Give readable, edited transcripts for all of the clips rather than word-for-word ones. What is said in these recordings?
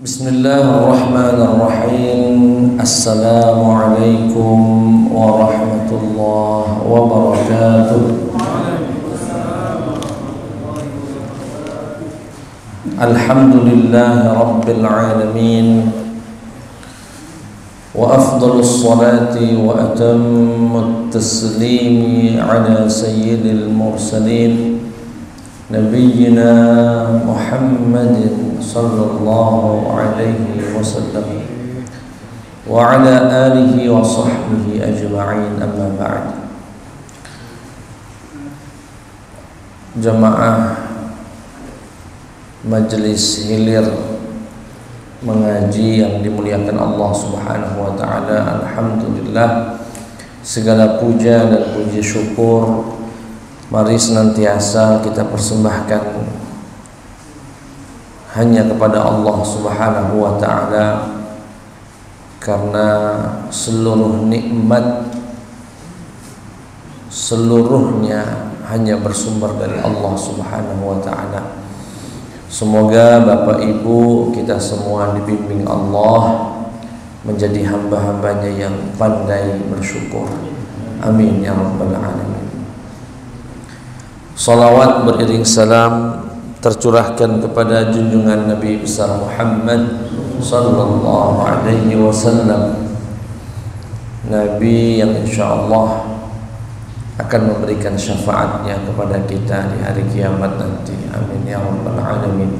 Bismillahirrahmanirrahim. Assalamualaikum warahmatullahi wabarakatuh. Alhamdulillahi rabbil alamin. Wa afdalus salati wa atammut taslimi ala sayyidil mursalin Nabiyyina Muhammadin sallallahu alaihi wasallam wa ala alihi wa sahbihi ajma'in, amma ba'd. Jamaah Majelis Hilir Mengaji yang dimuliakan Allah Subhanahu wa ta'ala, alhamdulillah, segala puja dan puji syukur mari senantiasa kita persembahkan hanya kepada Allah Subhanahu wa ta'ala, karena seluruh nikmat seluruhnya hanya bersumber dari Allah Subhanahu wa ta'ala. Semoga Bapak Ibu kita semua dibimbing Allah menjadi hamba-hambanya yang pandai bersyukur. Amin ya rabbal alamin. Salawat beriring salam tercurahkan kepada junjungan Nabi besar Muhammad sallallahu alaihi wasallam, Nabi yang insyaallah akan memberikan syafaatnya kepada kita di hari kiamat nanti. Amin ya rabbal alamin.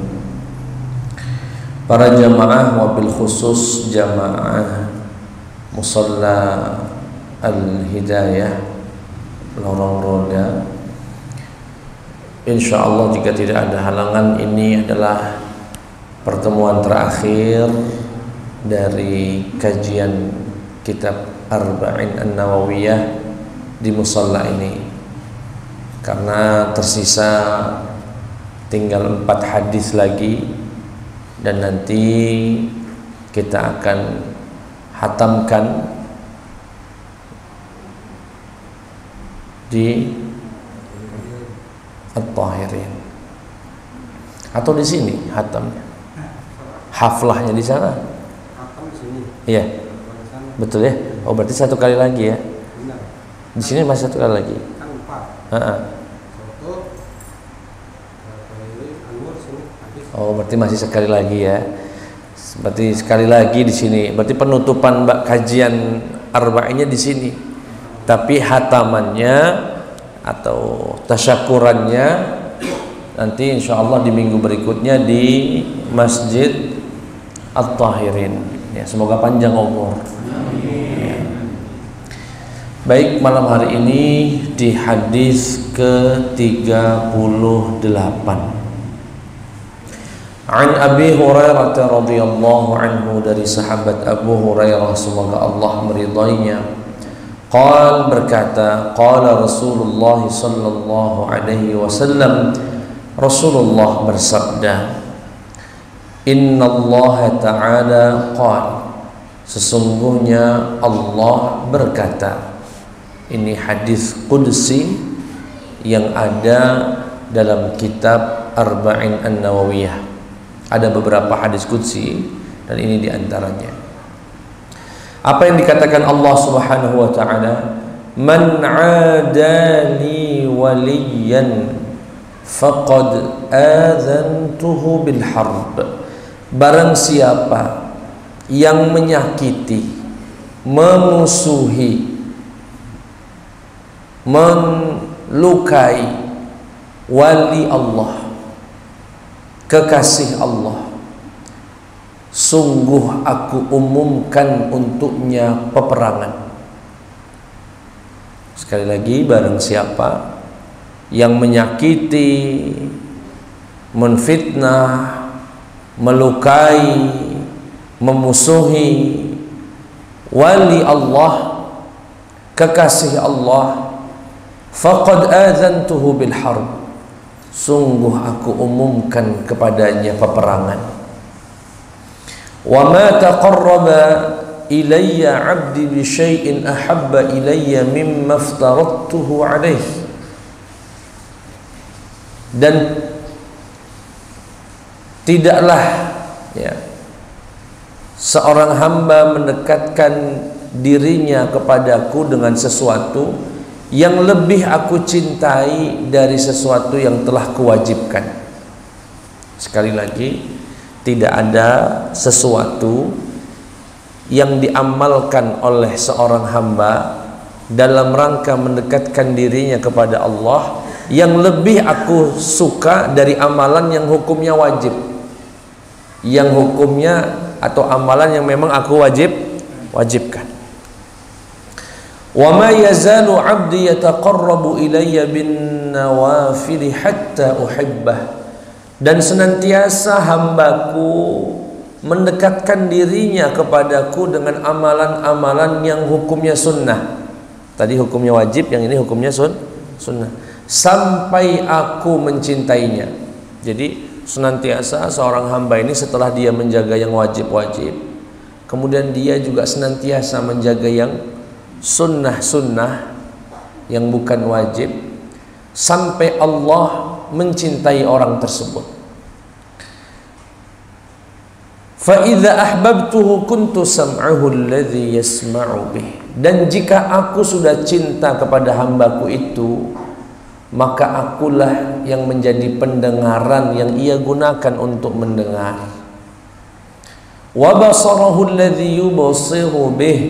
Para jamaah, wabil khusus jamaah Musalla Al-Hidayah Lorong Roda, insyaallah jika tidak ada halangan, ini adalah pertemuan terakhir dari kajian kitab Arba'in An-Nawawiyah di musalla ini, karena tersisa tinggal 4 hadis lagi dan nanti kita akan hatamkan di At-Tahirin, atau di sini hatamnya, haflahnya di sana. Iya, betul ya. Oh berarti 1 kali lagi ya. Di sini masih 1 kali lagi. Oh berarti masih sekali lagi ya. Berarti sekali lagi di sini. Berarti penutupan kajian arba'innya di sini. Tapi hatamannya atau tasyakurannya nanti insyaallah di minggu berikutnya di Masjid At-Tahirin. Ya, semoga panjang umur. Ya. Baik, malam hari ini di hadis ke-38. An Abi Hurairah radhiyallahu anhu, dari sahabat Abu Hurairah semoga Allah meridainya. Qal, berkata, qala Rasulullah sallallahu alaihi wasallam, Rasulullah bersabda, Inna Allah ta'ala qala, sesungguhnya Allah berkata. Ini hadis qudsi yang ada dalam kitab Arba'in An-Nawawiyah. Ada beberapa hadis qudsi dan ini diantaranya. Apa yang dikatakan Allah Subhanahu wa ta'ala? Man 'adali waliyan faqad adzantuhu bil harb. Barang siapa yang menyakiti, memusuhi, melukai wali Allah, kekasih Allah, sungguh aku umumkan untuknya peperangan. Sekali lagi, barang siapa yang menyakiti, menfitnah, melukai, memusuhi wali Allah, kekasih Allah, faqad adzantuhu bil harb, sungguh aku umumkan kepadanya peperangan. Wa ma taqarraba ilayya 'abdi bi syai'in ahabba ilayya mimma aftaradtuhu 'alaihi. Dan tidaklah seorang hamba mendekatkan dirinya kepadaku dengan sesuatu yang lebih aku cintai dari sesuatu yang telah kuwajibkan. Sekali lagi, tidak ada sesuatu yang diamalkan oleh seorang hamba dalam rangka mendekatkan dirinya kepada Allah yang lebih aku suka dari amalan yang hukumnya wajib, yang hukumnya atau amalan yang memang aku wajibkan. Wa ma yazalu 'abdi yataqarrabu ilayya bin nawafil hatta uhibbah. Dan senantiasa hambaku mendekatkan dirinya kepadaku dengan amalan-amalan yang hukumnya sunnah. Tadi hukumnya wajib, yang ini hukumnya sunnah. Sampai aku mencintainya. Jadi senantiasa seorang hamba ini setelah dia menjaga yang wajib-wajib, kemudian dia juga senantiasa menjaga yang sunnah-sunnah yang bukan wajib, sampai Allah mencintai orang tersebut. Fa idza ahbabtuhu kuntu sam'ahu alladhi yasma'u bih. Dan jika aku sudah cinta kepada hambaku itu, maka akulah yang menjadi pendengaran yang ia gunakan untuk mendengar. Wa basarahu alladhi yubsiru bih.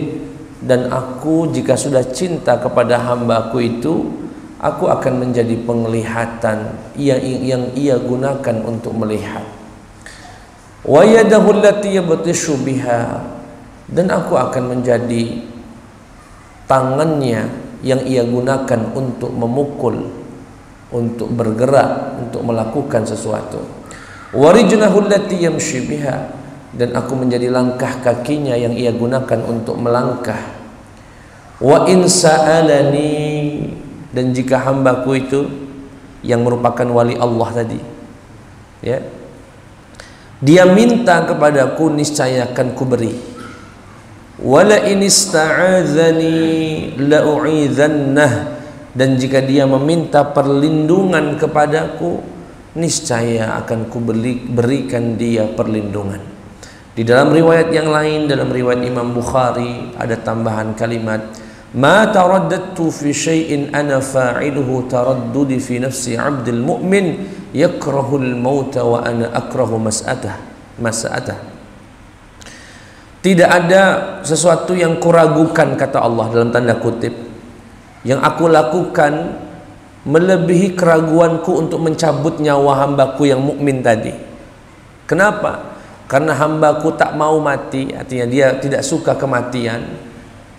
Dan aku jika sudah cinta kepada hambaku itu, aku akan menjadi penglihatan yang ia gunakan untuk melihat. Wa yadahu allati yabtishu biha. Dan aku akan menjadi tangannya yang ia gunakan untuk memukul, untuk bergerak, untuk melakukan sesuatu. Warijnahu allati yamshi biha. Dan aku menjadi langkah kakinya yang ia gunakan untuk melangkah. Wa in sa'alani. Dan jika hambaku itu yang merupakan wali Allah tadi, ya, dia minta kepadaku, niscaya akan kuberi. Wala in ista'adzani la'u'idzannah. Dan jika dia meminta perlindungan kepadaku, niscaya akan kuberikan dia perlindungan. Di dalam riwayat yang lain, dalam riwayat Imam Bukhari, ada tambahan kalimat, ma taraddadtu fi syai'in ana fa'iluhu taraddudi fi nafsi 'abdil mu'min yakrahul mauta wa ana akrahu mas'atah. Tidak ada sesuatu yang kuragukan, kata Allah dalam tanda kutip, yang aku lakukan melebihi keraguanku untuk mencabut nyawa hambaku yang mukmin tadi. Kenapa? Karena hambaku tak mau mati, artinya dia tidak suka kematian,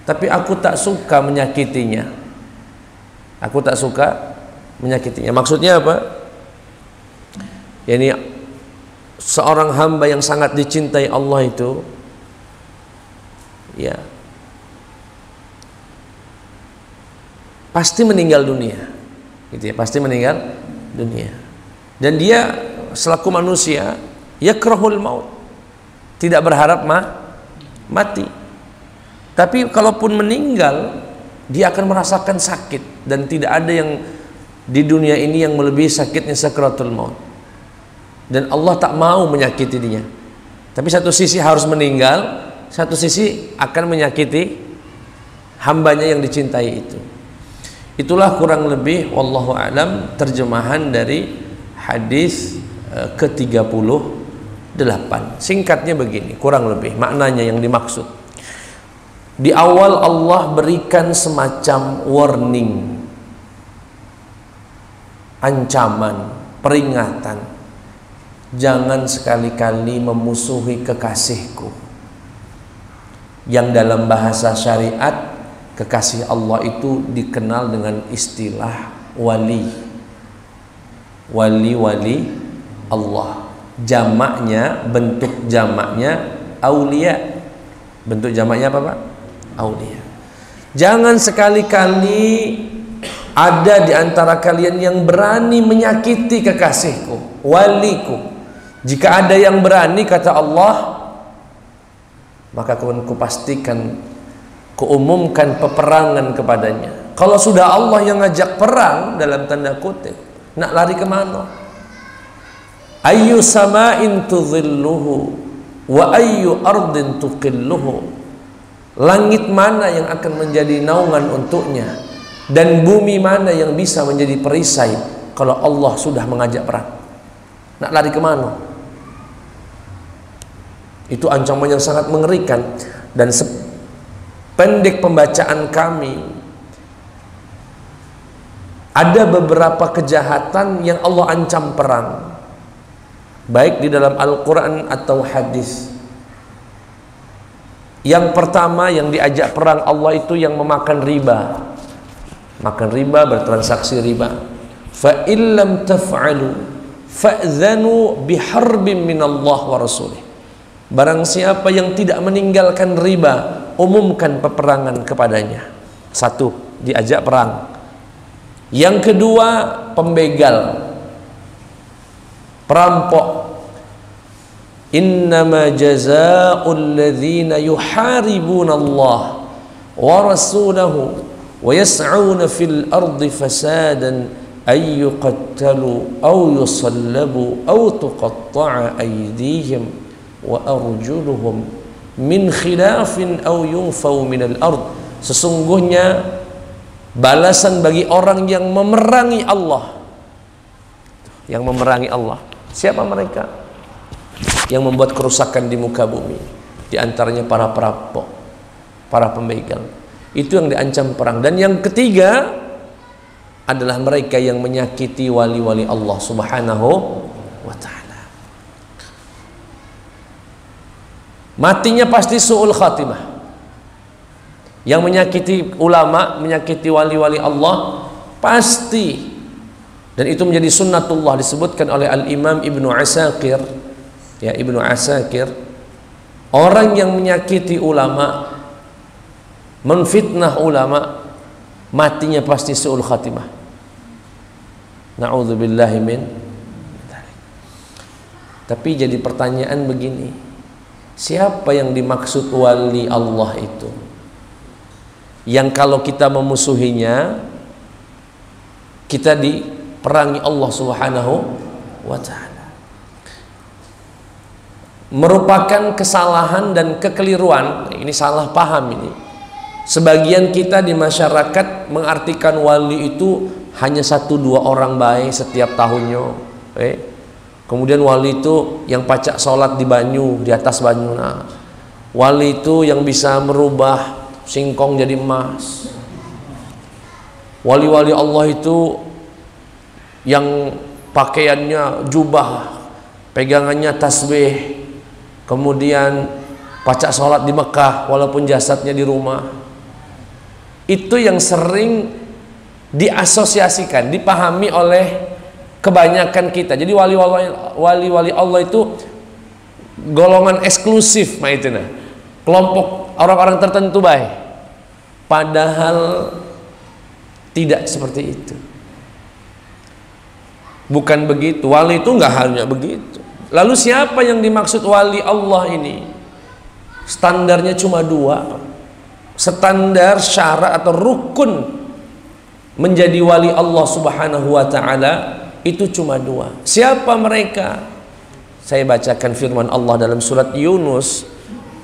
tapi aku tak suka menyakitinya. Aku tak suka menyakitinya. Maksudnya apa? Yani seorang hamba yang sangat dicintai Allah itu, ya, pasti meninggal dunia, gitu ya, pasti meninggal dunia. Dan dia selaku manusia yakrahul maut, tidak berharap mati. Tapi kalaupun meninggal, dia akan merasakan sakit, dan tidak ada yang di dunia ini yang melebihi sakitnya sakratul maut. Dan Allah tak mau menyakiti dia. Tapi satu sisi harus meninggal, satu sisi akan menyakiti hambanya yang dicintai itu. Itulah kurang lebih wallahu a'lam terjemahan dari hadis ke-38. Singkatnya begini, kurang lebih maknanya yang dimaksud. Di awal Allah berikan semacam warning, ancaman, peringatan. Jangan sekali-kali memusuhi kekasihku. Yang dalam bahasa syariat, kekasih Allah itu dikenal dengan istilah wali. Wali-wali Allah. Jamaknya, bentuk jamaknya aulia. Bentuk jamaknya apa, Pak? Aulia. Jangan sekali-kali ada di antara kalian yang berani menyakiti kekasihku, waliku. Jika ada yang berani, kata Allah, maka kupastikan, kuumumkan peperangan kepadanya. Kalau sudah Allah yang ngajak perang, dalam tanda kutip, nak lari kemana? Ayyu sama'in tudhilluhu. Wa ayyu ardin tuqilluhu, langit mana yang akan menjadi naungan untuknya, dan bumi mana yang bisa menjadi perisai kalau Allah sudah mengajak perang. Nak lari kemana? Itu ancaman yang sangat mengerikan. Dan sependek pembacaan kami, ada beberapa kejahatan yang Allah ancam perang, baik di dalam Al-Quran atau hadis. Yang pertama yang diajak perang Allah itu yang memakan riba. Makan riba, bertransaksi riba. Fa illam taf'alu fa'dhanu biharbin minallah wa rasulih. Barang siapa yang tidak meninggalkan riba, umumkan peperangan kepadanya. Satu, diajak perang. Yang kedua, pembegal, perampok. Innama jazaa'ul ladzina yuharibuna Allah wa rasulahu wa yas'auna fil ardi fasadan ay yuqattalu aw yusallabu aw tuqatta'a aydihim wa arjuluhum min khilafin aw yunfaw minal ard. Sesungguhnya balasan bagi orang yang memerangi Allah. Yang memerangi Allah, siapa mereka? Yang membuat kerusakan di muka bumi. Di antaranya para perampok, para pembegal. Itu yang diancam perang. Dan yang ketiga adalah mereka yang menyakiti wali-wali Allah Subhanahu wa ta'ala. Matinya pasti su'ul khatimah. Yang menyakiti ulama, menyakiti wali-wali Allah, pasti. Dan itu menjadi sunnatullah, disebutkan oleh Al-Imam Ibnu Asakir, ya, Ibnu Asakir, orang yang menyakiti ulama, menfitnah ulama, matinya pasti su'ul khatimah. Na'udzubillahi min. Tapi jadi pertanyaan begini, siapa yang dimaksud wali Allah itu? Yang kalau kita memusuhinya, kita diperangi Allah Subhanahu wa ta'ala. Merupakan kesalahan dan kekeliruan, ini salah paham ini. Sebagian kita di masyarakat mengartikan wali itu hanya 1-2 orang baik setiap tahunnya. Kemudian wali itu yang pacak sholat di banyu, di atas banyu. Nah, wali itu yang bisa merubah singkong jadi emas. Wali-wali Allah itu yang pakaiannya jubah, pegangannya tasbih, kemudian pacak sholat di Mekah walaupun jasadnya di rumah. Itu yang sering diasosiasikan, dipahami oleh kebanyakan kita. Jadi wali-wali Allah itu golongan eksklusif, kelompok orang-orang tertentu baik. Padahal tidak seperti itu. Bukan begitu. Wali itu nggak hanya begitu. Lalu siapa yang dimaksud wali Allah ini? Standarnya cuma 2. Standar syarat atau rukun menjadi wali Allah Subhanahu wa ta'ala itu cuma 2. Siapa mereka? Saya bacakan firman Allah dalam surat Yunus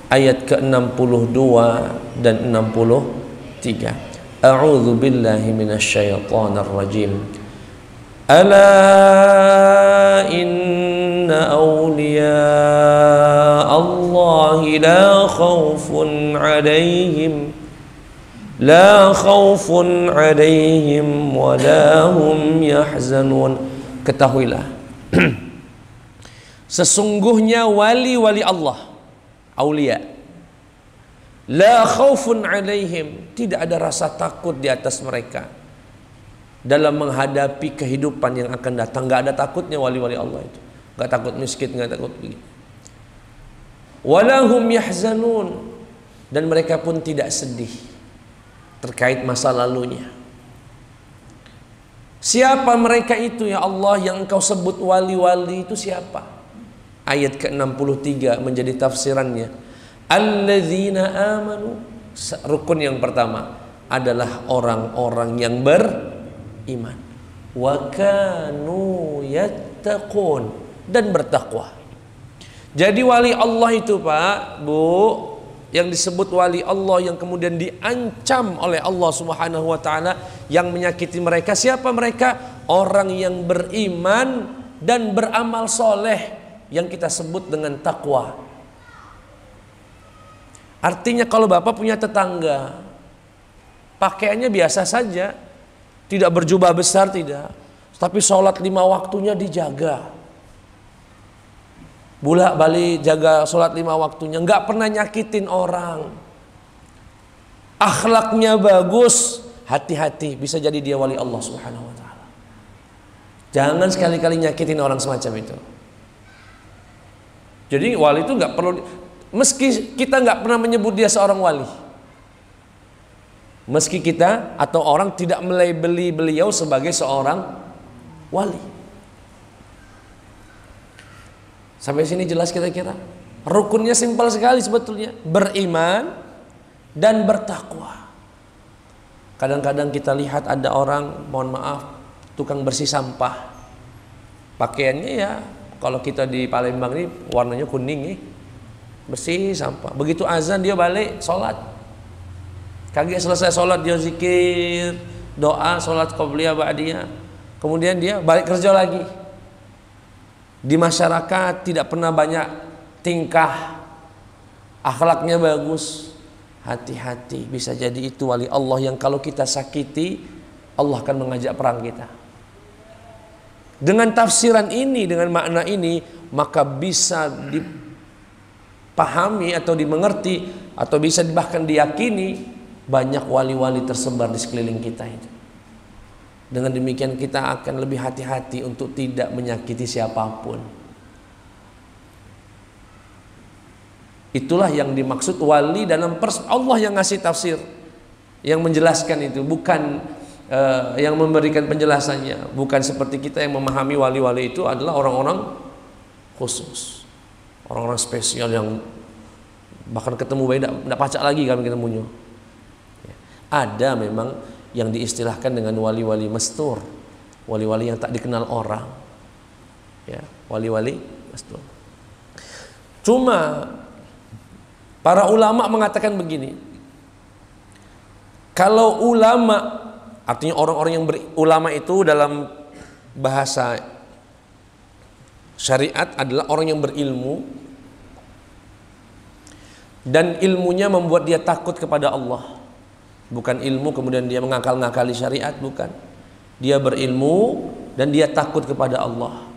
ayat ke-62 dan 63. A'udzu billahi minasyaitonir rajim. Ala inna awliya Allah la khawfun alaihim wa la hum yahzanun. Ketahuilah sesungguhnya wali-wali Allah, aulia, la khawfun alaihim, tidak ada rasa takut di atas mereka dalam menghadapi kehidupan yang akan datang. Nggak ada takutnya wali-wali Allah itu. Nggak takut miskin, nggak takut begini. Walahum yahzanun, dan mereka pun tidak sedih terkait masa lalunya. Siapa mereka itu ya Allah yang engkau sebut wali-wali itu siapa? Ayat ke-63 menjadi tafsirannya. Alladzina amanu, rukun yang pertama adalah orang-orang yang beriman. Wa kanu yattaqun, dan bertakwa. Jadi wali Allah itu Pak, Bu, yang disebut wali Allah yang kemudian diancam oleh Allah Subhanahu wa taala yang menyakiti mereka, siapa mereka? Orang yang beriman dan beramal soleh yang kita sebut dengan takwa. Artinya kalau Bapak punya tetangga pakaiannya biasa saja, tidak berjubah besar, tidak, tapi sholat 5 waktunya dijaga, bolak balik jaga sholat 5 waktunya, nggak pernah nyakitin orang, akhlaknya bagus, hati-hati, bisa jadi dia wali Allah Subhanahu wa taala. Jangan sekali-kali nyakitin orang semacam itu. Jadi wali itu nggak perlu, meski kita nggak pernah menyebut dia seorang wali, meski kita atau orang tidak melabeli beliau sebagai seorang wali. Sampai sini jelas kira-kira? Rukunnya simpel sekali sebetulnya, beriman dan bertakwa. Kadang-kadang kita lihat ada orang, mohon maaf, tukang bersih sampah, pakaiannya ya kalau kita di Palembang ini warnanya kuning nih, bersih sampah. Begitu azan dia balik sholat, kagak selesai sholat dia zikir, doa, sholat qobliyah ba'diyah, kemudian dia balik kerja lagi. Di masyarakat tidak pernah banyak tingkah, akhlaknya bagus. Hati-hati, bisa jadi itu wali Allah yang kalau kita sakiti Allah akan mengajak perang kita. Dengan tafsiran ini, dengan makna ini, maka bisa dipahami atau dimengerti atau bisa bahkan diyakini banyak wali-wali tersebar di sekeliling kita itu. Dengan demikian kita akan lebih hati-hati untuk tidak menyakiti siapapun. Itulah yang dimaksud wali dalam Allah yang ngasih tafsir, yang menjelaskan itu, bukan yang memberikan penjelasannya. Bukan seperti kita yang memahami wali-wali itu adalah orang-orang khusus, orang-orang spesial yang bahkan ketemu bayi tidak pacak lagi kami ketemunya. Ada memang yang diistilahkan dengan wali-wali mestur, wali-wali yang tak dikenal orang, ya, wali-wali mestur. Cuma para ulama mengatakan begini, kalau ulama, artinya orang-orang yang ulama itu dalam bahasa syariat adalah orang yang berilmu dan ilmunya membuat dia takut kepada Allah. Bukan ilmu kemudian dia mengakal-ngakali syariat, bukan. Dia berilmu dan dia takut kepada Allah.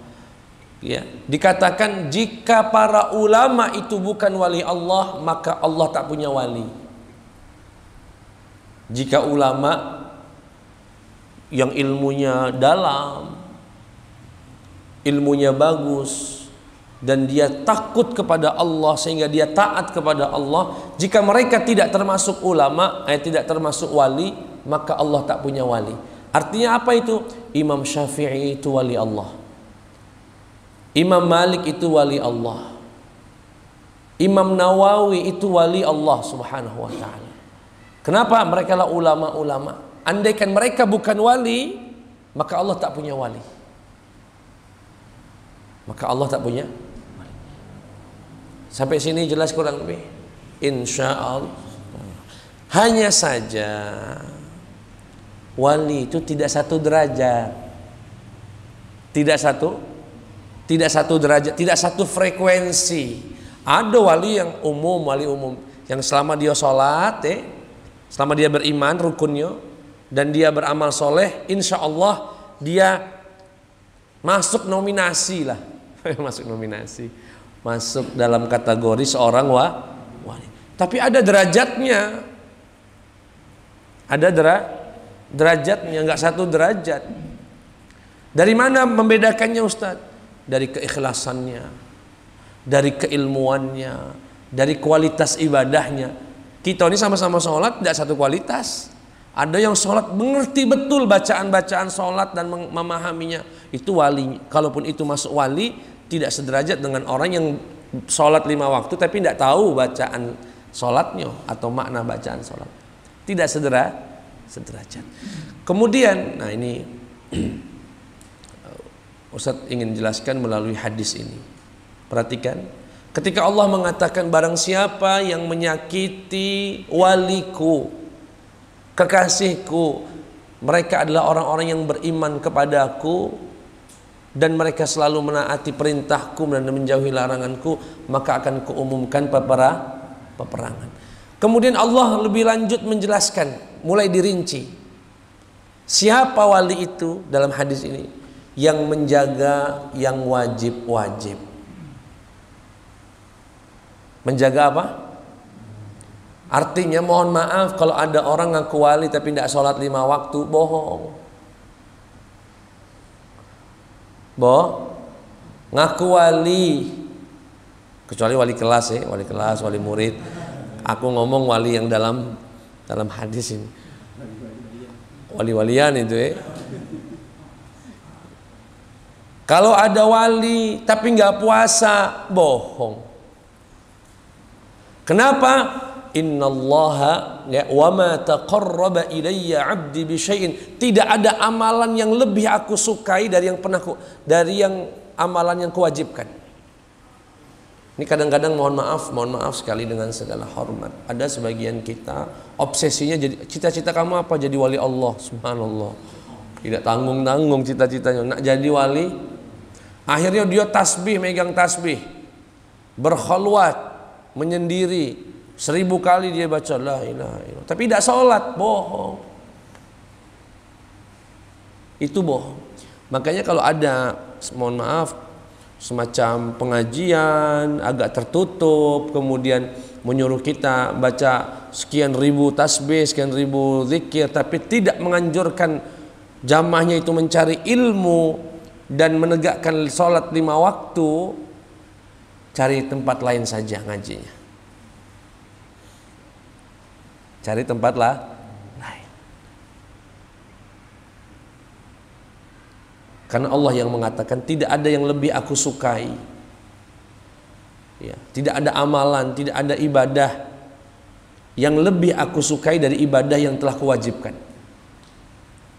Ya, dikatakan jika para ulama itu bukan wali Allah, maka Allah tak punya wali. Jika ulama yang ilmunya dalam, ilmunya bagus, dan dia takut kepada Allah sehingga dia taat kepada Allah, jika mereka tidak termasuk ulama, tidak termasuk wali, maka Allah tak punya wali. Artinya apa itu? Imam Syafi'i itu wali Allah, Imam Malik itu wali Allah, Imam Nawawi itu wali Allah Subhanahu wa ta'ala. Kenapa? Mereka lah ulama-ulama. Andaikan mereka bukan wali, maka Allah tak punya wali. Maka Allah tak punya. Sampai sini jelas kurang lebih? Insya Allah. Hanya saja wali itu tidak satu derajat, tidak satu derajat, tidak satu frekuensi. Ada wali yang umum, wali umum yang selama dia sholat, selama dia beriman rukunnya dan dia beramal soleh, insya Allah dia masuk nominasi lah, masuk nominasi, masuk dalam kategori seorang wali. Tapi ada derajatnya, ada derajatnya, nggak satu derajat. Dari mana membedakannya Ustaz? Dari keikhlasannya, dari keilmuannya, dari kualitas ibadahnya. Kita ini sama-sama sholat tidak satu kualitas. Ada yang sholat mengerti betul bacaan-bacaan sholat dan memahaminya, itu wali. Kalaupun itu masuk wali, tidak sederajat dengan orang yang sholat 5 waktu tapi tidak tahu bacaan sholatnya atau makna bacaan sholat. Tidak sederajat. Kemudian, nah ini Ustadz ingin jelaskan melalui hadis ini. Perhatikan, Ketika Allah mengatakan barang siapa yang menyakiti waliku, kekasihku, mereka adalah orang-orang yang beriman kepadaku dan mereka selalu menaati perintahku dan menjauhi laranganku, maka akan kuumumkan peperangan. Kemudian Allah lebih lanjut menjelaskan, mulai dirinci. Siapa wali itu dalam hadis ini? Yang menjaga yang wajib-wajib. Menjaga apa? Artinya mohon maaf kalau ada orang ngaku wali tapi tidak sholat 5 waktu, bohong. Ngaku wali, kecuali wali kelas ya, wali kelas, wali murid. Aku ngomong wali yang dalam hadis ini. Wali-walian itu ya. Kalau ada wali tapi nggak puasa, bohong. Kenapa? Innallaha wa ma taqarraba ilayya 'abdi bi syai'in. Tidak ada amalan yang lebih aku sukai dari yang amalan yang kuwajibkan. Ini kadang-kadang mohon maaf sekali dengan segala hormat. Ada sebagian kita obsesinya jadi cita-cita kamu apa? Jadi wali Allah. Subhanallah. Tidak tanggung-tanggung cita-citanya nak jadi wali. Akhirnya dia tasbih, megang tasbih, berkhalwat, menyendiri 1000 kali dia baca la ilaha illallah, tapi tidak sholat, bohong. Itu bohong. Makanya kalau ada, mohon maaf, semacam pengajian agak tertutup, kemudian menyuruh kita baca sekian ribu tasbih, sekian ribu zikir, tapi tidak menganjurkan jamaahnya itu mencari ilmu dan menegakkan sholat 5 waktu, cari tempat lain saja ngajinya. Cari tempat lain. Karena Allah yang mengatakan tidak ada yang lebih aku sukai. Ya, tidak ada amalan, tidak ada ibadah yang lebih aku sukai dari ibadah yang telah kuwajibkan.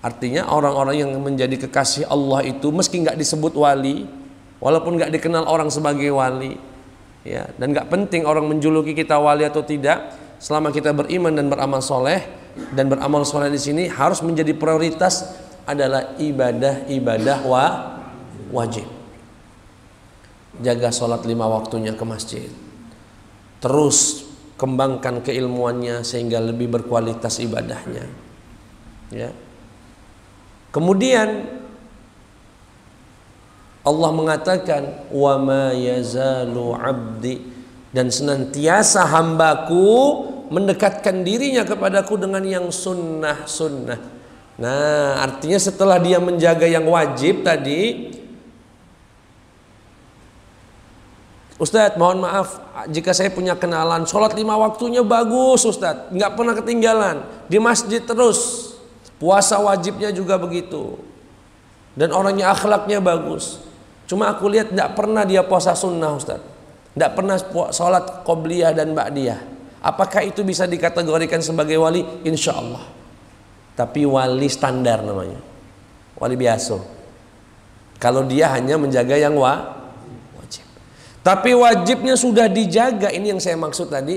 Artinya orang-orang yang menjadi kekasih Allah itu meski nggak disebut wali, walaupun nggak dikenal orang sebagai wali, ya, dan nggak penting orang menjuluki kita wali atau tidak, selama kita beriman dan beramal soleh, dan beramal soleh di sini harus menjadi prioritas adalah ibadah wajib. Jaga sholat 5 waktunya ke masjid, terus kembangkan keilmuannya sehingga lebih berkualitas ibadahnya, ya. Kemudian Allah mengatakan wa ma yazalu 'abdi, dan senantiasa hambaku mendekatkan dirinya kepadaku dengan yang sunnah-sunnah. Nah, artinya setelah dia menjaga yang wajib tadi, Ustadz, mohon maaf jika saya punya kenalan sholat 5 waktunya bagus Ustadz, nggak pernah ketinggalan, di masjid terus, puasa wajibnya juga begitu, dan orangnya akhlaknya bagus. Cuma aku lihat tidak pernah dia puasa sunnah Ustadz, tidak pernah sholat qobliyah dan ba'diyah. Apakah itu bisa dikategorikan sebagai wali? Insya Allah. Tapi wali standar namanya, wali biasa. Kalau dia hanya menjaga yang wajib, tapi wajibnya sudah dijaga. Ini yang saya maksud tadi,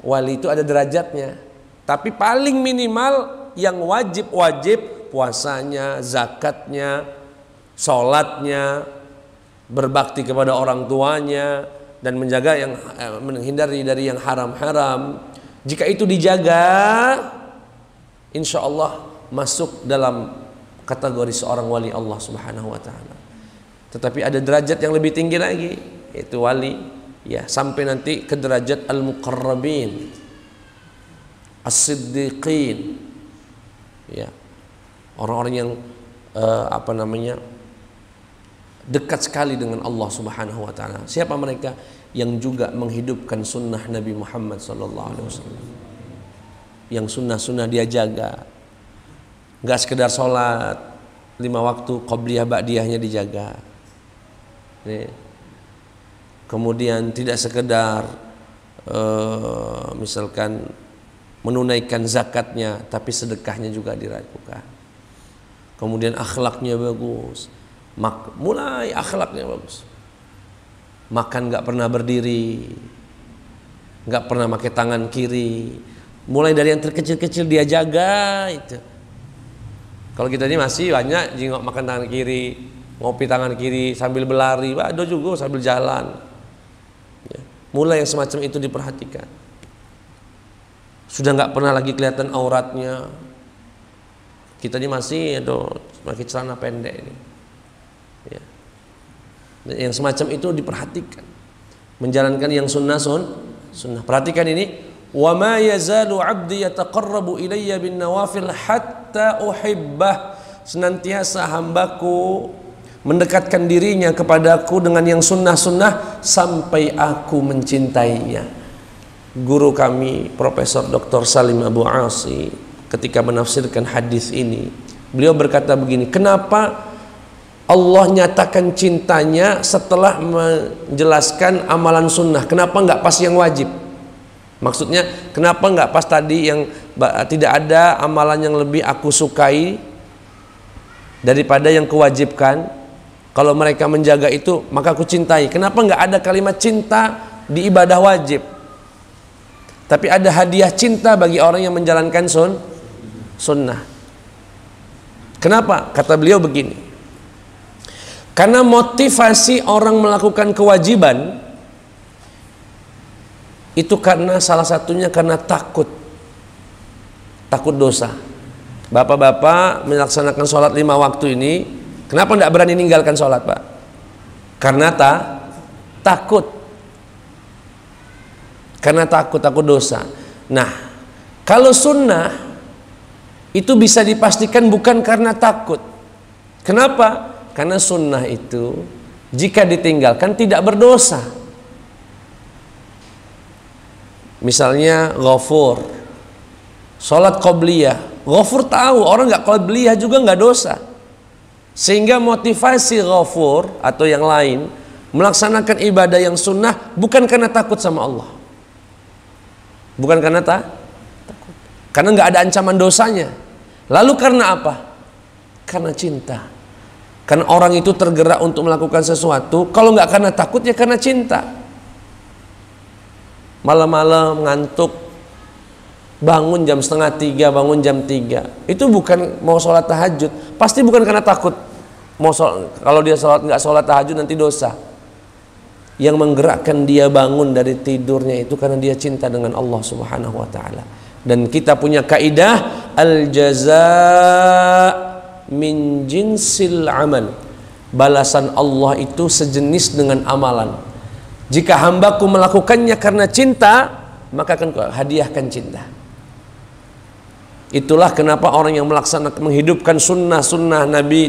wali itu ada derajatnya. Tapi paling minimal yang wajib-wajib, puasanya, zakatnya, sholatnya, berbakti kepada orang tuanya, dan menjaga yang menghindari dari yang haram-haram. Jika itu dijaga, insya Allah masuk dalam kategori seorang wali Allah Subhanahu wa ta'ala. Tetapi ada derajat yang lebih tinggi lagi, yaitu wali, ya, sampai nanti ke derajat al-muqarrabin, as-siddiqin, ya, orang-orang yang dekat sekali dengan Allah Subhanahu wa ta'ala. Siapa mereka? Yang juga menghidupkan sunnah Nabi Muhammad SAW, yang sunnah-sunnah dia jaga, nggak sekedar sholat 5 waktu, qobliyah ba'diyahnya dijaga. Nih. Kemudian tidak sekedar misalkan menunaikan zakatnya, tapi sedekahnya juga dilakukan. Kemudian akhlaknya bagus, mulai akhlaknya bagus, makan nggak pernah berdiri, nggak pernah pakai tangan kiri. Mulai dari yang terkecil-kecil dia jaga itu. Kalau kita ini masih banyak jingok makan tangan kiri, ngopi tangan kiri sambil berlari, ada juga sambil jalan. Ya. Mulai yang semacam itu diperhatikan. Sudah nggak pernah lagi kelihatan auratnya. Kita ini masih pakai celana pendek ini. Ya. Yang semacam itu diperhatikan. Menjalankan yang sunnah. Perhatikan ini. Wa ma yazalu 'abdi yataqarrabu ilayya bin nawafil hatta uhibbah. Senantiasa hambaku mendekatkan dirinya kepadaku dengan yang sunnah-sunnah sampai aku mencintainya. Guru kami Profesor Dr. Salim Abu Asi ketika menafsirkan hadis ini, beliau berkata begini, kenapa Allah nyatakan cintanya setelah menjelaskan amalan sunnah? Kenapa nggak pas yang wajib? Maksudnya kenapa nggak pas tadi yang tidak ada amalan yang lebih aku sukai daripada yang kewajibkan? Kalau mereka menjaga itu maka aku cintai. Kenapa nggak ada kalimat cinta di ibadah wajib? Tapi ada hadiah cinta bagi orang yang menjalankan sunnah. Kenapa? Kata beliau begini. Karena motivasi orang melakukan kewajiban itu karena salah satunya karena takut dosa. Bapak-bapak melaksanakan sholat 5 waktu ini, kenapa tidak berani meninggalkan sholat, Pak? Karena takut. Karena takut dosa. Nah, kalau sunnah itu bisa dipastikan bukan karena takut. Kenapa? Karena sunnah itu jika ditinggalkan tidak berdosa. Misalnya Ghafur, sholat qobliyah, Ghafur tahu orang nggak qobliyah juga nggak dosa, sehingga motivasi Ghafur atau yang lain melaksanakan ibadah yang sunnah bukan karena takut sama Allah, bukan karena takut, karena nggak ada ancaman dosanya. Lalu karena apa? Karena cinta. Karena orang itu tergerak untuk melakukan sesuatu, kalau nggak karena takut ya karena cinta. Malam-malam ngantuk, bangun jam 2:30, bangun jam 3, itu bukan mau sholat tahajud, pasti bukan karena takut mau sholat. Kalau dia nggak sholat tahajud nanti dosa. Yang menggerakkan dia bangun dari tidurnya itu karena dia cinta dengan Allah Subhanahu wa ta'ala. Dan kita punya kaidah al jazaa min jinsil amal, balasan Allah itu sejenis dengan amalan. Jika hambaku melakukannya karena cinta, maka akan hadiahkan cinta. Itulah kenapa orang yang melaksanakan menghidupkan sunnah Nabi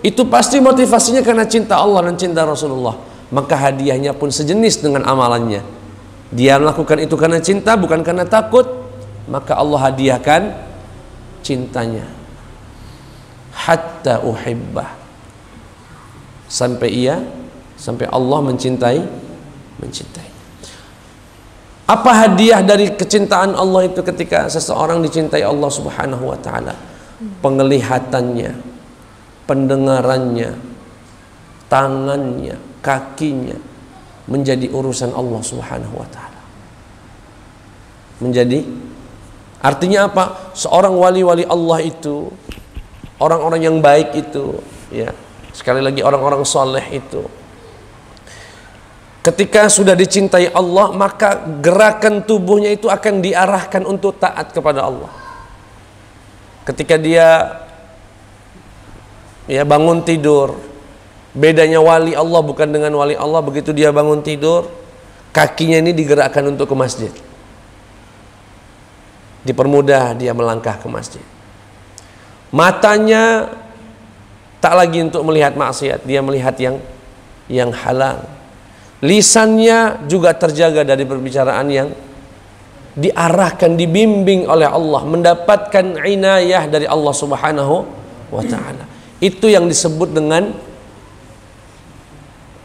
itu pasti motivasinya karena cinta Allah dan cinta Rasulullah. Maka hadiahnya pun sejenis dengan amalannya. Dia melakukan itu karena cinta, bukan karena takut, maka Allah hadiahkan cintanya. Hatta uhibbah, sampai Allah mencintai. Apa hadiah dari kecintaan Allah itu ketika seseorang dicintai Allah Subhanahu wa ta'ala? Penglihatannya, pendengarannya, tangannya, kakinya menjadi urusan Allah Subhanahu wa ta'ala. Artinya apa? Seorang wali-wali Allah itu, orang-orang yang baik itu, ya, sekali lagi orang-orang soleh itu, ketika sudah dicintai Allah, maka gerakan tubuhnya itu akan diarahkan untuk taat kepada Allah. Ketika dia bangun tidur, bedanya wali Allah bukan dengan wali Allah, begitu dia bangun tidur, kakinya ini digerakkan untuk ke masjid. Dipermudah dia melangkah ke masjid. Matanya tak lagi untuk melihat maksiat, dia melihat yang halal. Lisannya juga terjaga dari perbicaraan yang diarahkan, dibimbing oleh Allah, mendapatkan inayah dari Allah Subhanahu wa ta'ala. Itu yang disebut dengan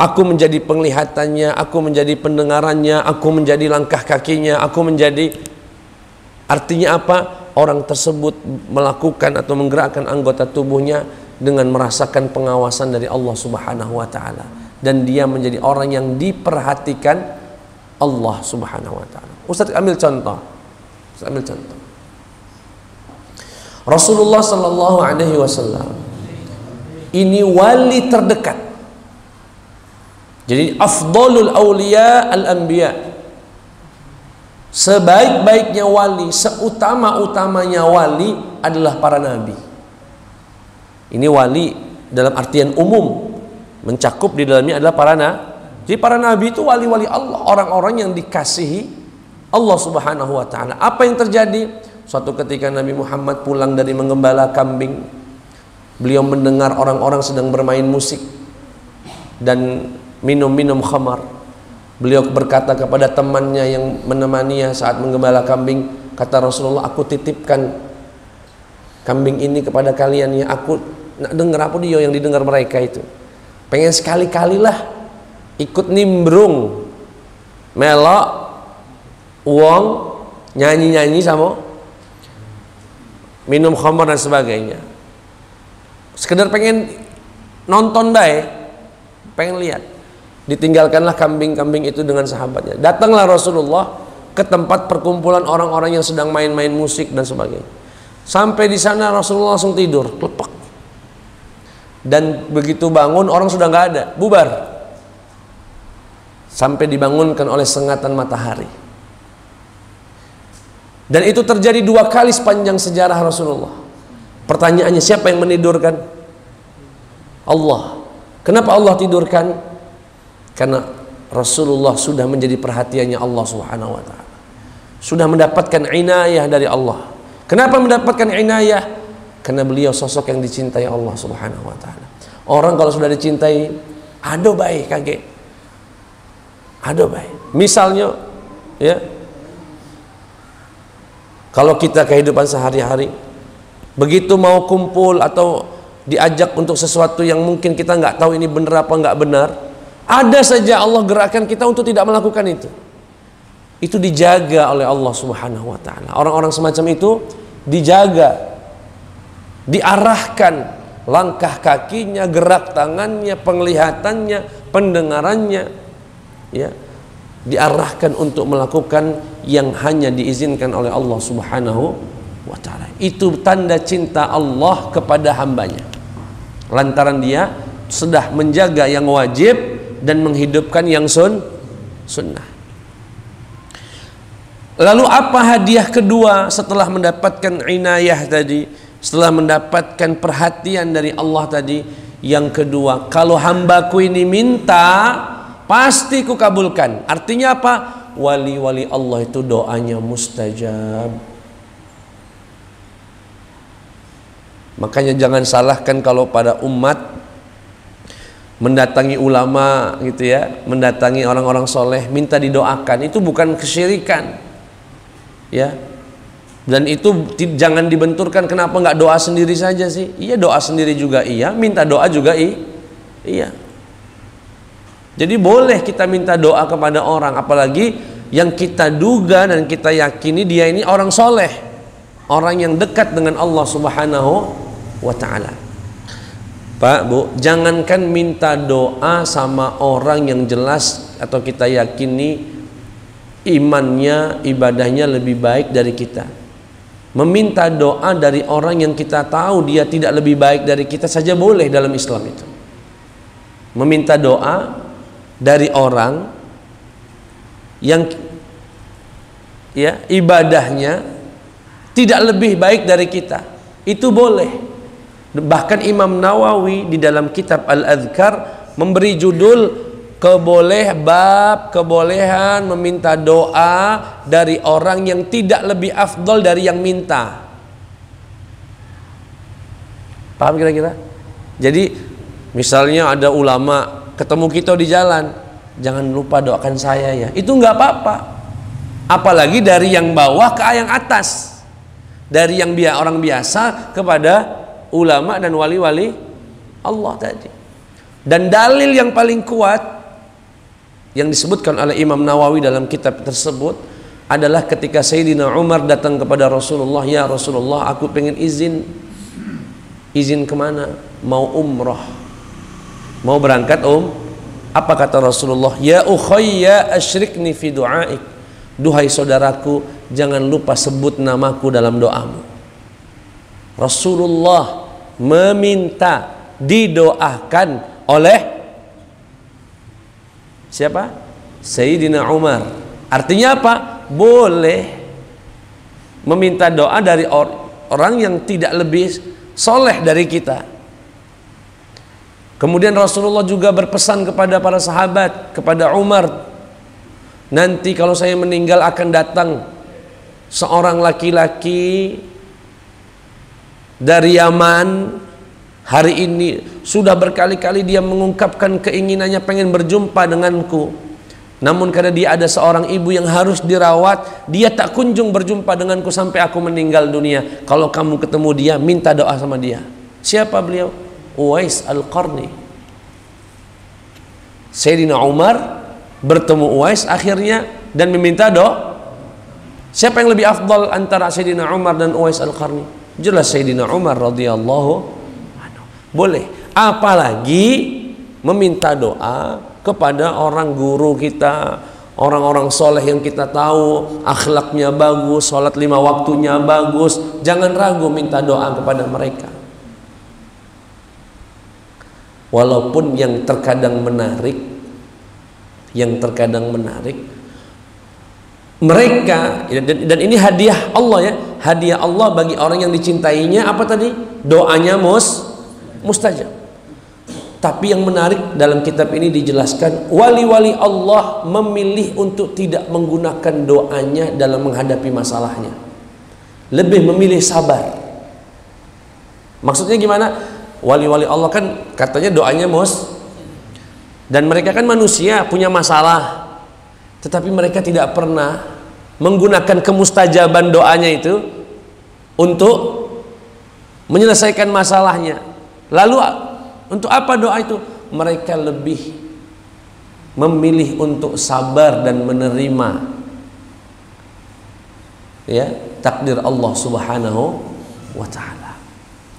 aku menjadi penglihatannya, aku menjadi pendengarannya, aku menjadi langkah kakinya, aku menjadi. Artinya apa? Orang tersebut melakukan atau menggerakkan anggota tubuhnya dengan merasakan pengawasan dari Allah Subhanahu wa ta'ala. dan dia menjadi orang yang diperhatikan Allah Subhanahu wa taala. Ustaz ambil contoh. Rasulullah sallallahu alaihi wasallam ini wali terdekat. Jadi afdalul auliya al-anbiya. Sebaik-baiknya wali, seutama-utamanya wali adalah para nabi. Ini wali dalam artian umum, mencakup di dalamnya adalah para nabi. Jadi para nabi itu wali-wali Allah, orang-orang yang dikasihi Allah Subhanahu wa taala. Apa yang terjadi? Suatu ketika Nabi Muhammad pulang dari menggembala kambing, beliau mendengar orang-orang sedang bermain musik dan minum-minum khamar. Beliau berkata kepada temannya yang menemaninya saat menggembala kambing, kata Rasulullah, aku titipkan kambing ini kepada kalian ya, aku nak dengar apa dia yang didengar mereka itu. Pengen sekali-kalilah ikut nimbrung, melok, uang, nyanyi-nyanyi sama minum khamar dan sebagainya. Sekedar pengen nonton baik, pengen lihat. Ditinggalkanlah kambing-kambing itu dengan sahabatnya. Datanglah Rasulullah ke tempat perkumpulan orang-orang yang sedang main-main musik dan sebagainya. Sampai di sana Rasulullah langsung tidur, klepek. Dan begitu bangun orang sudah nggak ada, bubar. Sampai dibangunkan oleh sengatan matahari. Dan itu terjadi 2 kali sepanjang sejarah Rasulullah. Pertanyaannya, siapa yang menidurkan? Allah. Kenapa Allah tidurkan? Karena Rasulullah sudah menjadi perhatiannya Allah Subhanahu wa taala. Sudah mendapatkan inayah dari Allah. Kenapa mendapatkan inayah? Karena beliau sosok yang dicintai Allah Subhanahu wa taala. Orang kalau sudah dicintai, ado baik kage. Ado baik. Misalnya ya, kalau kita kehidupan sehari-hari, begitu mau kumpul atau diajak untuk sesuatu yang mungkin kita nggak tahu ini benar apa nggak benar, ada saja Allah gerakkan kita untuk tidak melakukan itu. Itu dijaga oleh Allah Subhanahu wa taala. Orang-orang semacam itu dijaga, diarahkan langkah kakinya, gerak tangannya, penglihatannya, pendengarannya, ya, diarahkan untuk melakukan yang hanya diizinkan oleh Allah Subhanahu wa taala. Itu tanda cinta Allah kepada hambanya. Lantaran dia sudah menjaga yang wajib dan menghidupkan yang sunnah. Lalu apa hadiah kedua setelah mendapatkan inayah tadi, setelah mendapatkan perhatian dari Allah tadi? Yang kedua, kalau hambaku ini minta, pasti ku kabulkan. Artinya apa? Wali-wali Allah itu doanya mustajab. Makanya jangan salahkan kalau pada umat mendatangi ulama gitu ya, mendatangi orang-orang soleh, minta didoakan. Itu bukan kesyirikan, ya. Dan itu jangan dibenturkan. Kenapa nggak doa sendiri saja sih? Iya, doa sendiri juga iya, minta doa juga iya. Jadi boleh kita minta doa kepada orang, apalagi yang kita duga dan kita yakini dia ini orang soleh, orang yang dekat dengan Allah Subhanahu wa ta'ala. Pak, Bu, jangankan minta doa sama orang yang jelas atau kita yakini imannya, ibadahnya lebih baik dari kita. Meminta doa dari orang yang kita tahu dia tidak lebih baik dari kita saja boleh dalam Islam itu. Meminta doa dari orang yang ya ibadahnya tidak lebih baik dari kita, itu boleh. Bahkan Imam Nawawi di dalam kitab Al-Adhkar memberi judul kebolehan meminta doa dari orang yang tidak lebih afdol dari yang minta. Paham kira-kira? Jadi misalnya ada ulama ketemu kita di jalan, jangan lupa doakan saya ya. Itu nggak apa-apa. Apalagi dari yang bawah ke yang atas, dari yang orang biasa kepada ulama dan wali-wali Allah tadi. Dan dalil yang paling kuat yang disebutkan oleh Imam Nawawi dalam kitab tersebut adalah ketika Sayyidina Umar datang kepada Rasulullah, ya Rasulullah, aku pengen izin kemana? Mau umrah, mau berangkat Apa kata Rasulullah? Ya ukhayya asyrikni fi du'aik. Duhai saudaraku, jangan lupa sebut namaku dalam doamu. Rasulullah meminta didoakan oleh siapa? Sayyidina Umar. Artinya apa? Boleh meminta doa dari orang yang tidak lebih soleh dari kita. Kemudian Rasulullah juga berpesan kepada para sahabat, kepada Umar, nanti kalau saya meninggal akan datang seorang laki-laki dari Yaman. Hari ini sudah berkali-kali dia mengungkapkan keinginannya pengen berjumpa denganku, namun karena dia ada seorang ibu yang harus dirawat, dia tak kunjung berjumpa denganku sampai aku meninggal dunia. Kalau kamu ketemu dia, minta doa sama dia. Siapa beliau? Uwais Al-Qarni. Sayyidina Umar bertemu Uwais akhirnya dan meminta doa. Siapa yang lebih afdal antara Sayyidina Umar dan Uwais Al-Qarni? Jelas Sayyidina Umar radhiyallahu anhu. Boleh. Apalagi meminta doa kepada orang guru kita, orang-orang soleh yang kita tahu akhlaknya bagus, sholat 5 waktunya bagus. Jangan ragu minta doa kepada mereka. Walaupun yang terkadang menarik, mereka, dan ini hadiah Allah ya, hadiah Allah bagi orang yang dicintainya apa tadi? Doanya mustajab. Tapi yang menarik dalam kitab ini dijelaskan, wali-wali Allah memilih untuk tidak menggunakan doanya dalam menghadapi masalahnya, lebih memilih sabar. Maksudnya gimana? Wali-wali Allah kan katanya doanya dan mereka kan manusia punya masalah, tetapi mereka tidak pernah menggunakan kemustajaban doanya itu untuk menyelesaikan masalahnya. Lalu untuk apa doa itu? Mereka lebih memilih untuk sabar dan menerima ya takdir Allah Subhanahu wa ta'ala.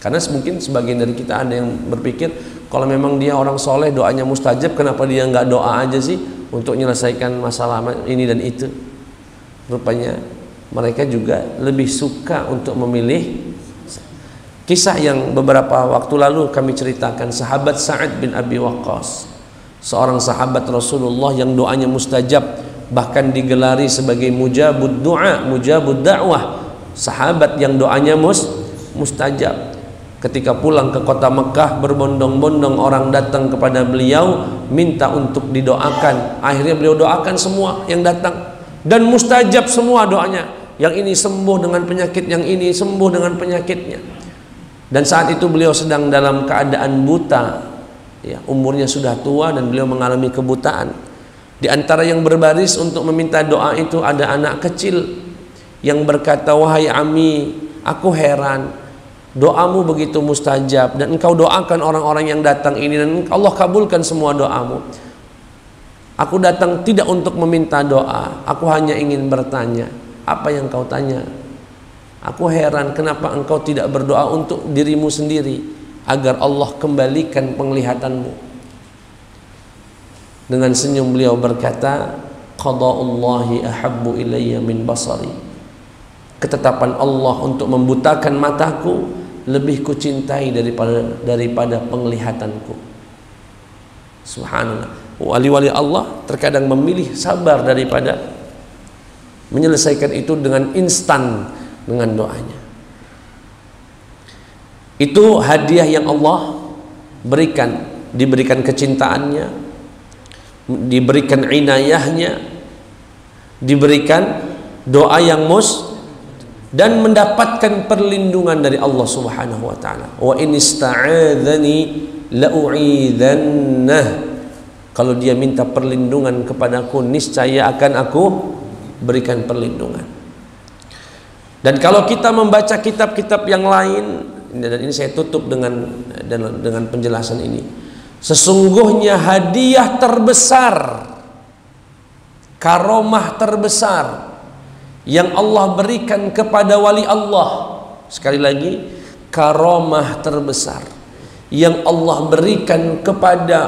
Karena mungkin sebagian dari kita ada yang berpikir, kalau memang dia orang soleh doanya mustajab, kenapa dia nggak doa aja sih untuk menyelesaikan masalah ini dan itu? Rupanya mereka juga lebih suka untuk memilih. Kisah yang beberapa waktu lalu kami ceritakan, sahabat Sa'ad bin Abi Waqqas, seorang sahabat Rasulullah yang doanya mustajab, bahkan digelari sebagai mujabud du'a, mujabud da'wah, sahabat yang doanya mustajab. Ketika pulang ke kota Mekah, berbondong-bondong orang datang kepada beliau minta untuk didoakan. Akhirnya beliau doakan semua yang datang, dan mustajab semua doanya. Yang ini sembuh dengan penyakit, yang ini sembuh dengan penyakitnya. Dan saat itu beliau sedang dalam keadaan buta ya, umurnya sudah tua dan beliau mengalami kebutaan. Di antara yang berbaris untuk meminta doa itu ada anak kecil yang berkata, wahai Ami, aku heran, doamu begitu mustajab dan engkau doakan orang-orang yang datang ini dan Allah kabulkan semua doamu. Aku datang tidak untuk meminta doa, aku hanya ingin bertanya. Apa yang kau tanya? Aku heran kenapa engkau tidak berdoa untuk dirimu sendiri agar Allah kembalikan penglihatanmu. Dengan senyum beliau berkata, qada'ullahi ahabbu ilayya min basari. Ketetapan Allah untuk membutakan mataku lebih kucintai daripada penglihatanku. Subhanallah. Wali-wali Allah terkadang memilih sabar daripada menyelesaikan itu dengan instan dengan doanya. Itu hadiah yang Allah berikan, diberikan kecintaannya, diberikan inayahnya, diberikan doa yang dan mendapatkan perlindungan dari Allah Subhanahu wa taala. Wa in ista'adzani la'u'idhannah. Kalau dia minta perlindungan kepadaku, niscaya akan aku berikan perlindungan. Dan kalau kita membaca kitab-kitab yang lain, dan ini saya tutup dengan penjelasan ini, sesungguhnya hadiah terbesar, karomah terbesar yang Allah berikan kepada wali Allah, sekali lagi, karomah terbesar yang Allah berikan kepada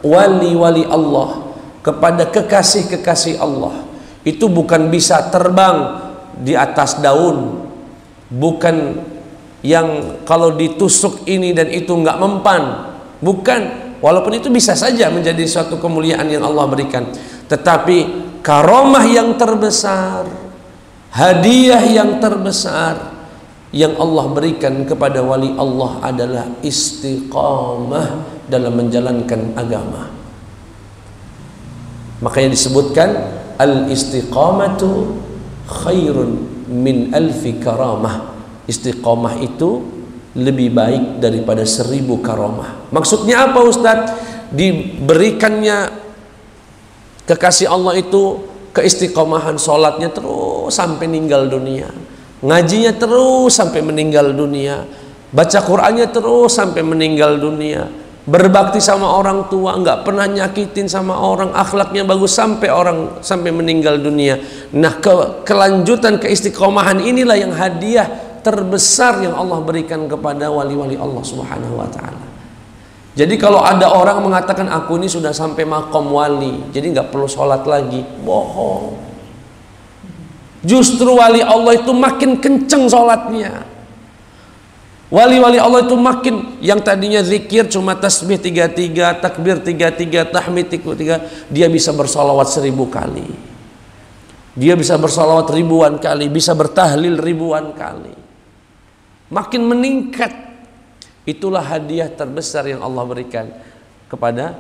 wali-wali Allah, kepada kekasih-kekasih Allah, itu bukan bisa terbang di atas daun, bukan yang kalau ditusuk ini dan itu nggak mempan, bukan. Walaupun itu bisa saja menjadi suatu kemuliaan yang Allah berikan, tetapi karomah yang terbesar, hadiah yang terbesar yang Allah berikan kepada wali Allah adalah istiqamah dalam menjalankan agama. Makanya disebutkan al-istiqamatu khairun min alfi karamah. Istiqamah itu lebih baik daripada 1000 karamah. Maksudnya apa Ustadz? Diberikannya kekasih Allah itu keistiqomahan, sholatnya terus sampai meninggal dunia, ngajinya terus sampai meninggal dunia, baca Qur'annya terus sampai meninggal dunia, berbakti sama orang tua, nggak pernah nyakitin sama orang, akhlaknya bagus sampai meninggal dunia. Nah, kelanjutan keistiqomahan inilah yang hadiah terbesar yang Allah berikan kepada wali-wali Allah Subhanahu wa ta'ala. Jadi kalau ada orang mengatakan aku ini sudah sampai makom wali, jadi nggak perlu sholat lagi, bohong. Justru wali Allah itu makin kenceng sholatnya. Wali-wali Allah itu makin, yang tadinya zikir cuma tasbih 33, takbir 33, tahmid 33, dia bisa bersolawat 1000 kali. Dia bisa bersolawat ribuan kali, bisa bertahlil ribuan kali. Makin meningkat. Itulah hadiah terbesar yang Allah berikan kepada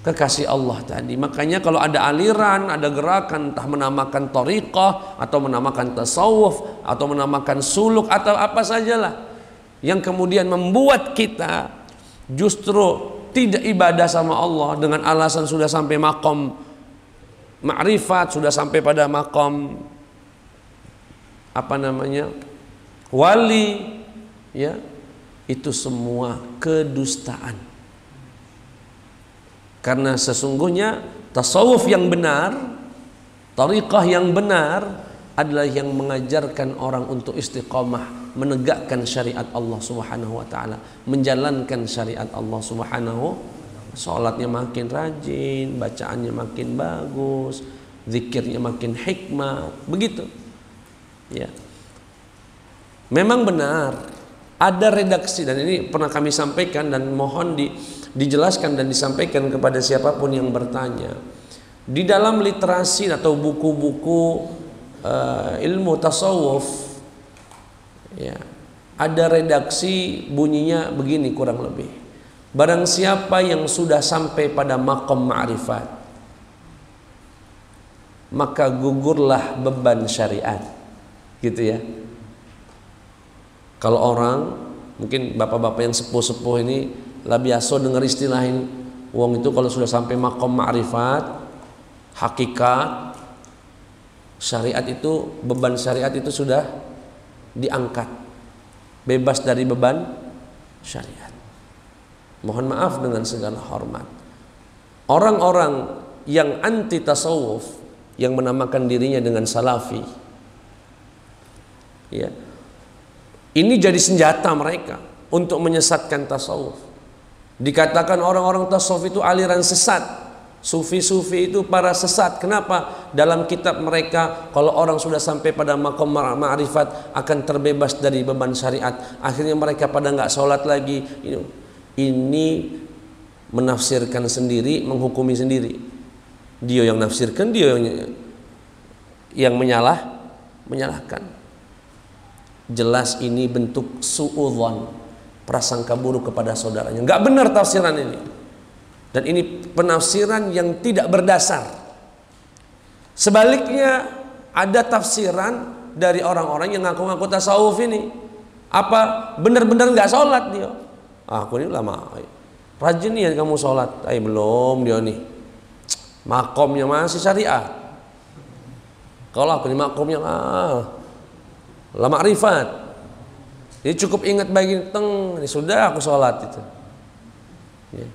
kekasih Allah tadi. Makanya kalau ada aliran, ada gerakan, entah menamakan thariqah atau menamakan tasawuf atau menamakan suluk atau apa sajalah yang kemudian membuat kita justru tidak ibadah sama Allah dengan alasan sudah sampai makom ma'rifat, sudah sampai pada makom wali, ya, itu semua kedustaan. Karena sesungguhnya tasawuf yang benar, tariqah yang benar adalah yang mengajarkan orang untuk istiqamah, menegakkan syariat Allah Subhanahu wa ta'ala, menjalankan syariat Allah Subhanahu. Salatnya makin rajin, bacaannya makin bagus, zikirnya makin hikmat, begitu. Ya. Memang benar ada redaksi, dan ini pernah kami sampaikan dan mohon dijelaskan dan disampaikan kepada siapapun yang bertanya. Di dalam literasi atau buku-buku ilmu tasawuf, ya, ada redaksi bunyinya begini kurang lebih: barang siapa yang sudah sampai pada maqam ma'rifat, maka gugurlah beban syariat, gitu ya. Kalau orang, mungkin bapak-bapak yang sepuh-sepuh ini lah biasa dengar istilah ini, wong itu kalau sudah sampai maqam ma'rifat, hakikat syariat itu, beban syariat itu sudah diangkat, bebas dari beban syariat. Mohon maaf dengan segala hormat, orang-orang yang anti tasawuf, yang menamakan dirinya dengan salafi, ya, ini jadi senjata mereka untuk menyesatkan tasawuf. Dikatakan orang-orang tasawuf itu aliran sesat, sufi-sufi itu para sesat. Kenapa? Dalam kitab mereka, kalau orang sudah sampai pada maqam ma'rifat akan terbebas dari beban syariat. Akhirnya mereka pada nggak sholat lagi. Ini menafsirkan sendiri, menghukumi sendiri. Dia yang nafsirkan, dia yang menyalahkan. Jelas ini bentuk suudzon, prasangka buruk kepada saudaranya. Nggak benar tafsiran ini. Dan ini penafsiran yang tidak berdasar. Sebaliknya ada tafsiran dari orang-orang yang ngaku-ngaku tasawuf ini. Apa benar-benar nggak sholat dia? Aku ini lama, rajin nih kamu sholat. Belum dia nih. Makomnya masih syariah. Kalau aku ini makomnya la ma'rifat. Jadi cukup ingat bagi ini sudah aku sholat itu. Ya.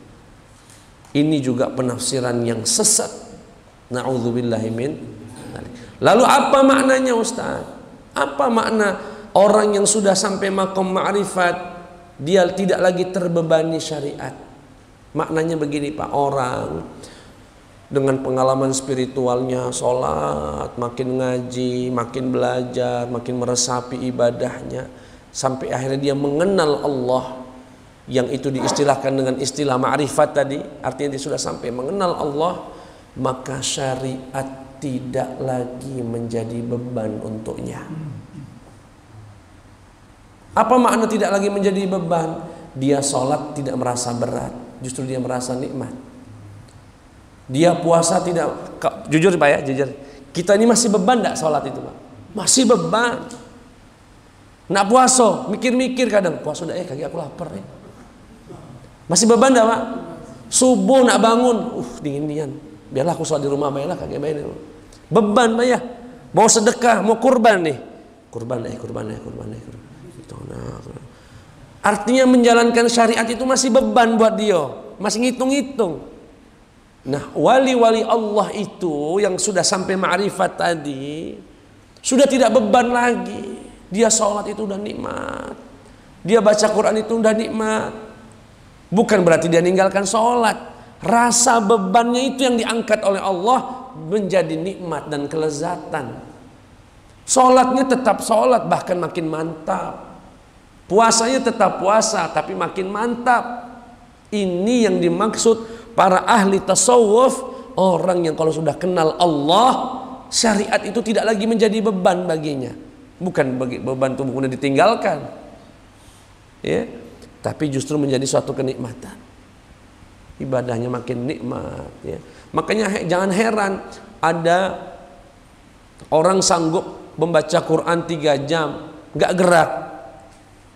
Ini juga penafsiran yang sesat. Na'udzubillahi min. Lalu apa maknanya Ustaz? Apa makna orang yang sudah sampai maqam ma'rifat dia tidak lagi terbebani syariat? Maknanya begini Pak, orang dengan pengalaman spiritualnya, sholat, makin ngaji, makin belajar, makin meresapi ibadahnya, sampai akhirnya dia mengenal Allah, yang itu diistilahkan dengan istilah ma'rifat tadi, artinya dia sudah sampai mengenal Allah, maka syariat tidak lagi menjadi beban untuknya. Apa makna tidak lagi menjadi beban? Dia sholat tidak merasa berat, justru dia merasa nikmat. Dia puasa tidak, jujur Pak ya, jujur, kita ini masih beban enggak sholat itu Pak? Masih beban. Nak puasa, mikir-mikir kadang, puasa udah kaki aku lapar nih. Masih beban enggak Pak? Subuh nak bangun, dingin-dingin. Biarlah aku sholat di rumah, baiklah kaki baik. Beban Pak ya. Mau sedekah, mau kurban nih. Kurban. Gitu, nah. Artinya menjalankan syariat itu masih beban buat dia, masih ngitung-ngitung. Nah, wali-wali Allah itu yang sudah sampai ma'rifat tadi sudah tidak beban lagi. Dia sholat itu udah nikmat, dia baca Quran itu udah nikmat. Bukan berarti dia ninggalkan sholat. Rasa bebannya itu yang diangkat oleh Allah menjadi nikmat dan kelezatan. Sholatnya tetap sholat, bahkan makin mantap. Puasanya tetap puasa, tapi makin mantap. Ini yang dimaksud para ahli tasawuf, orang yang kalau sudah kenal Allah, syariat itu tidak lagi menjadi beban baginya. Bukan beban itu kemudian ditinggalkan, ya, tapi justru menjadi suatu kenikmatan. Ibadahnya makin nikmat, ya. Makanya jangan heran ada orang sanggup membaca Quran 3 jam nggak gerak,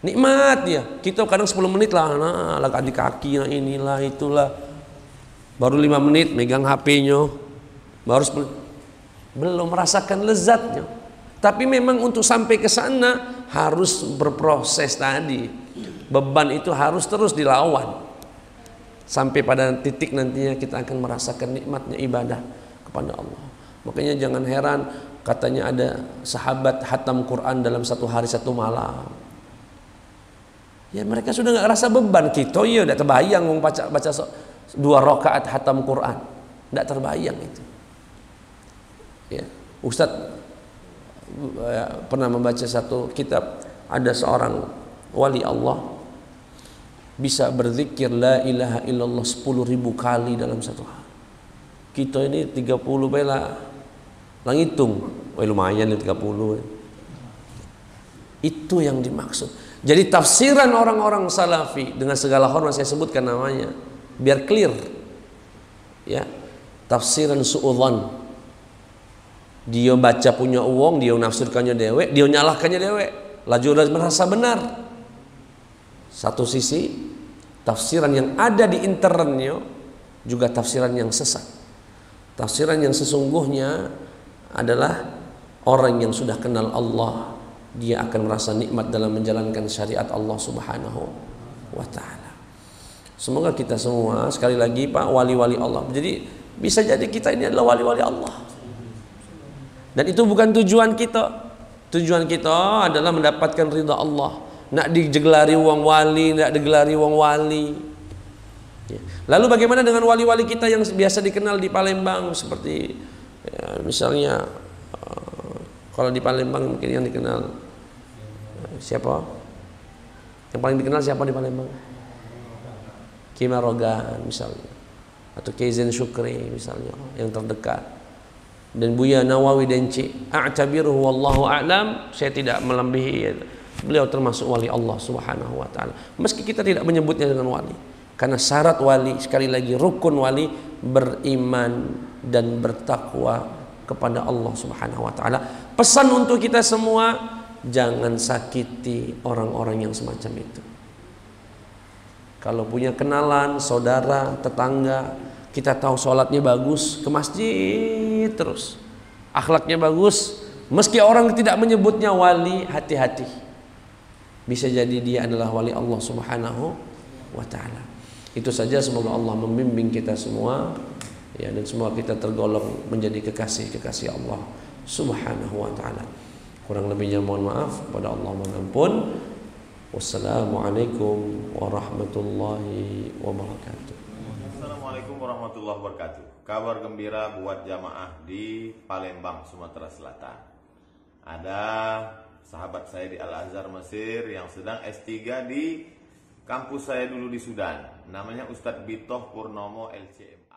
nikmat ya. Kita kadang 10 menit lah, nah, lagi di kaki, nah inilah itulah. Baru 5 menit megang HP-nya, baru 10, belum merasakan lezatnya. Tapi memang untuk sampai ke sana harus berproses tadi. Beban itu harus terus dilawan sampai pada titik nantinya kita akan merasakan nikmatnya ibadah kepada Allah. Makanya jangan heran katanya ada sahabat hatam Quran dalam 1 hari 1 malam. Ya mereka sudah nggak rasa beban. Kita ya udah terbayang mau baca 2 rakaat hatam Quran, tidak terbayang itu. Ya, Ustadz pernah membaca satu kitab, ada seorang wali Allah bisa berzikir la ilaha illallah 10.000 kali dalam 1 hari. Kita ini 30 bela, lang hitung, lumayan 30. Itu yang dimaksud. Jadi tafsiran orang-orang salafi, dengan segala hormat saya sebutkan namanya, biar clear, ya, tafsiran suudzon. Dia baca punya uang, dia nafsirkannya dewek, dia nyalahkannya dewek, laju merasa benar. Satu sisi tafsiran yang ada di internetnya juga tafsiran yang sesat. Tafsiran yang sesungguhnya adalah orang yang sudah kenal Allah, dia akan merasa nikmat dalam menjalankan syariat Allah Subhanahu wa ta'ala. Semoga kita semua, sekali lagi Pak, wali-wali Allah. Jadi bisa jadi kita ini adalah wali-wali Allah. Dan itu bukan tujuan kita. Tujuan kita adalah mendapatkan ridha Allah. Nak digelari wong wali, nak digelari wong wali. Ya. Lalu bagaimana dengan wali-wali kita yang biasa dikenal di Palembang, seperti ya, misalnya kalau di Palembang mungkin yang dikenal siapa? Yang paling dikenal siapa di Palembang? Kiai Marogan misalnya, atau Kiai Zain Syukri misalnya yang terdekat, dan Buya Nawawi Denci. A'tabiruhu wallahu a'lam, saya tidak melebihi, beliau termasuk wali Allah Subhanahu wa ta'ala, meski kita tidak menyebutnya dengan wali, karena syarat wali, sekali lagi rukun wali, beriman dan bertakwa kepada Allah Subhanahu wa ta'ala. Pesan untuk kita semua, jangan sakiti orang-orang yang semacam itu. Kalau punya kenalan, saudara, tetangga, kita tahu sholatnya bagus, ke masjid terus, akhlaknya bagus, meski orang tidak menyebutnya wali, hati-hati, bisa jadi dia adalah wali Allah Subhanahu wa ta'ala. Itu saja, semoga Allah membimbing kita semua, ya, dan semoga kita tergolong menjadi kekasih-kekasih Allah Subhanahu wa ta'ala. Kurang lebihnya mohon maaf, pada Allah mohon ampun. Wassalamualaikum warahmatullahi wabarakatuh. Assalamualaikum warahmatullahi wabarakatuh. Kabar gembira buat jamaah di Palembang, Sumatera Selatan. Ada sahabat saya di Al-Azhar Mesir yang sedang S3 di kampus saya dulu di Sudan. Namanya Ustadz Bitoh Purnomo LCMA.